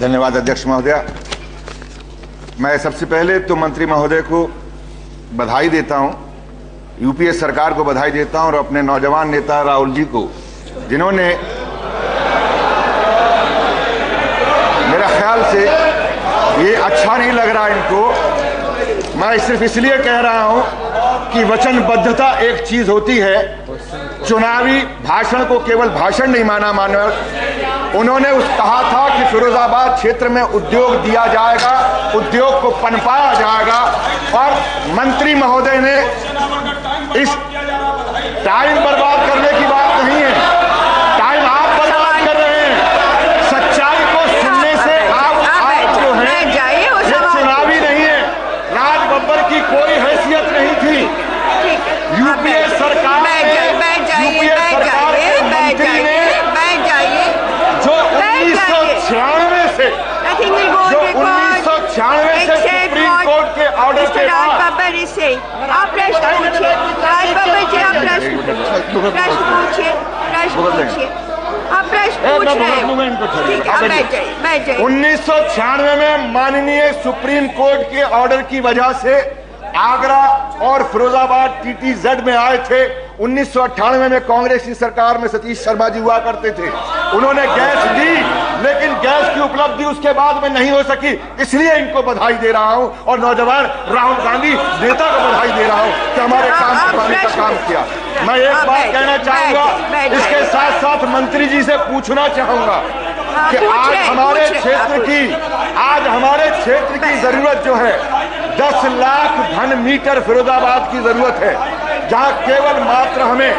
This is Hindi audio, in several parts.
धन्यवाद अध्यक्ष महोदय। मैं सबसे पहले तो मंत्री महोदय को बधाई देता हूं, यूपीए सरकार को बधाई देता हूं और अपने नौजवान नेता राहुल जी को, जिन्होंने मेरा ख्याल से ये अच्छा नहीं लग रहा इनको। मैं सिर्फ इसलिए कह रहा हूं कि वचनबद्धता एक चीज होती है, चुनावी भाषण को केवल भाषण नहीं माना उन्होंने कहा था कि फिरोजाबाद क्षेत्र में उद्योग दिया जाएगा, उद्योग को पनपाया जाएगा। और मंत्री महोदय ने इस टाइम बर्बाद करने की बात नहीं है, टाइम आप बर्बाद कर रहे हैं। सच्चाई को सुनने से आप जो है ये चुनावी नहीं है। राज बब्बर की कोई हैसियत नहीं थी। यूपीए सरकार ने जो 1996 से सुप्रीम कोर्ट के ऑर्डर के बाद आप प्रश्न पूछिए, राज बब्बर जी आप प्रश्न पूछिए, आप प्रश्न पूछ रहे हैं। 1996 में माननीय सुप्रीम कोर्ट के ऑर्डर की वजह से आगरा और फिरोजाबाद TTZ में आए थे। 1998 में कांग्रेस की सरकार में सतीश शर्मा जी हुआ करते थे, उन्होंने गैस दी, लेकिन गैस की उपलब्धि उसके बाद में नहीं हो सकी। इसलिए इनको बधाई दे रहा हूं और नौजवान राहुल गांधी नेता को बधाई दे रहा हूं कि हमारे काम करवाने का काम किया। मैं एक बात कहना चाहूंगा, इसके साथ साथ मंत्री जी से पूछना चाहूंगा कि आज हमारे क्षेत्र की जरूरत जो है 10 लाख घन मीटर फिरोजाबाद की जरूरत है, जहां केवल मात्र हमें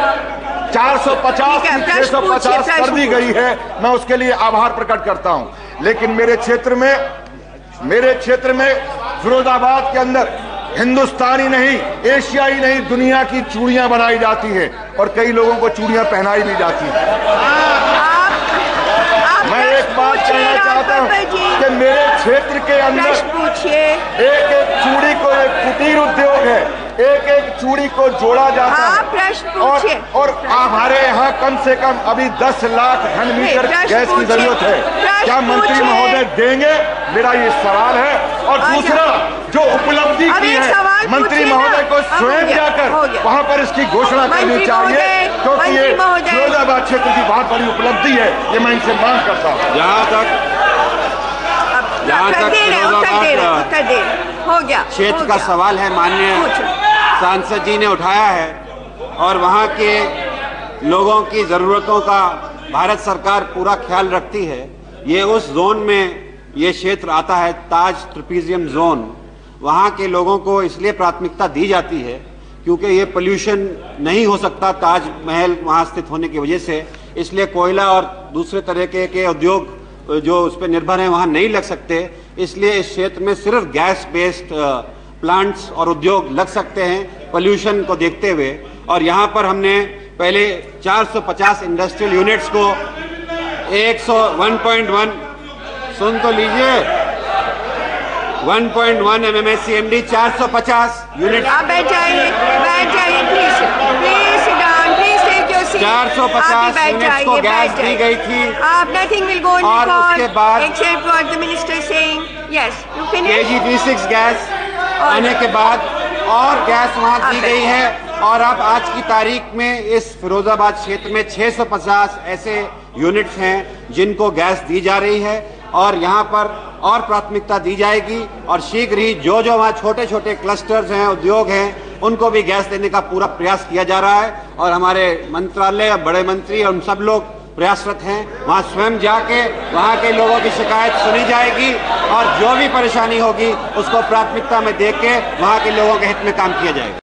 450 की 650 कर दी गई है। मैं उसके लिए आभार प्रकट करता हूं। लेकिन मेरे क्षेत्र में फिरोजाबाद के अंदर हिंदुस्तानी नहीं, एशियाई नहीं, दुनिया की चूड़ियां बनाई जाती है और कई लोगों को चूड़ियां पहनाई भी जाती है। मैं एक बात कहना चाहता हूं कि मेरे क्षेत्र के अंदर एक एक चूड़ी को एक कुटीर उद्योग है, एक एक चूड़ी को जोड़ा जाता है और हमारे यहाँ कम से कम अभी 10 लाख घन मीटर गैस की जरूरत है। क्या मंत्री महोदय देंगे? मेरा ये सवाल है। और दूसरा, जो उपलब्धि की है, मंत्री महोदय को स्वयं जाकर वहाँ पर इसकी घोषणा करनी चाहिए, क्योंकि ये फिरोजाबाद क्षेत्र की बहुत बड़ी उपलब्धि है। ये मैं इनसे मांग करता हूँ। जहाँ तक क्षेत्र का सवाल है, माननीय सांसद जी ने उठाया है और वहाँ के लोगों की ज़रूरतों का भारत सरकार पूरा ख्याल रखती है। ये उस जोन में ये क्षेत्र आता है, ताज ट्रपीजियम जोन। वहाँ के लोगों को इसलिए प्राथमिकता दी जाती है क्योंकि ये पोल्यूशन नहीं हो सकता ताजमहल वहाँ स्थित होने की वजह से, इसलिए कोयला और दूसरे तरह के उद्योग जो उस पर निर्भर हैं वहाँ नहीं लग सकते। इसलिए इस क्षेत्र में सिर्फ गैस बेस्ड प्लांट्स और उद्योग लग सकते हैं पोल्यूशन को देखते हुए। और यहाँ पर हमने पहले 450 इंडस्ट्रियल यूनिट्स को 101.1 सुन तो लीजिए 1.1 MMSCMD 450 यूनिट 450 यूनिट्स को गैस दी गई थी। और उसके बाद KG-D6 गैस आने के बाद और गैस वहाँ दी गई है। और अब आज की तारीख में इस फिरोजाबाद क्षेत्र में 650 ऐसे यूनिट्स हैं जिनको गैस दी जा रही है और यहाँ पर और प्राथमिकता दी जाएगी। और शीघ्र ही जो वहाँ छोटे छोटे क्लस्टर्स हैं, उद्योग हैं, उनको भी गैस देने का पूरा प्रयास किया जा रहा है। और हमारे मंत्रालय, बड़े मंत्री और सब लोग प्रयासरत हैं। वहाँ स्वयं जाके वहाँ के लोगों की शिकायत सुनी जाएगी और जो भी परेशानी होगी उसको प्राथमिकता में देख के वहाँ के लोगों के हित में काम किया जाएगा।